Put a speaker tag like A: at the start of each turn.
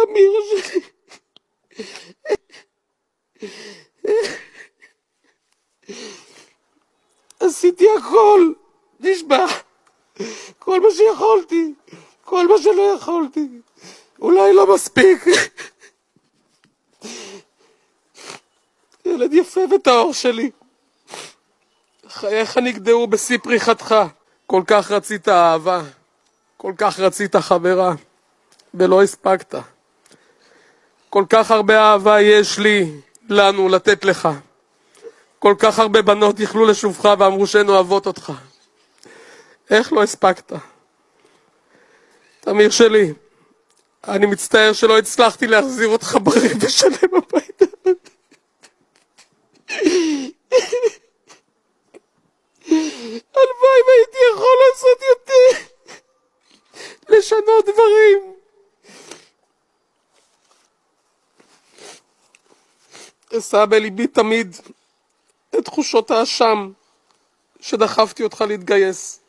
A: תמיר שלי. עשיתי הכל, נשבע. כל מה שיכולתי, כל מה שלא יכולתי. אולי לא מספיק. ילד יפה וטהור שלי. חייך נגדעו בשיא פריחתך. כל כך רצית אהבה, כל כך רצית חברה, ולא הספקת. כל כך הרבה אהבה יש לי, לנו, לתת לך. כל כך הרבה בנות יכלו לשובך ואמרו שהן אוהבות אותך. איך לא הספקת? תמיר שלי, אני מצטער שלא הצלחתי להחזיר אותך בריא ושלם הביתה. הלוואי והייתי יכול לעשות יותר, לשנות דברים. אשא בליבי תמיד את תחושות האשם שדחפתי אותך להתגייס.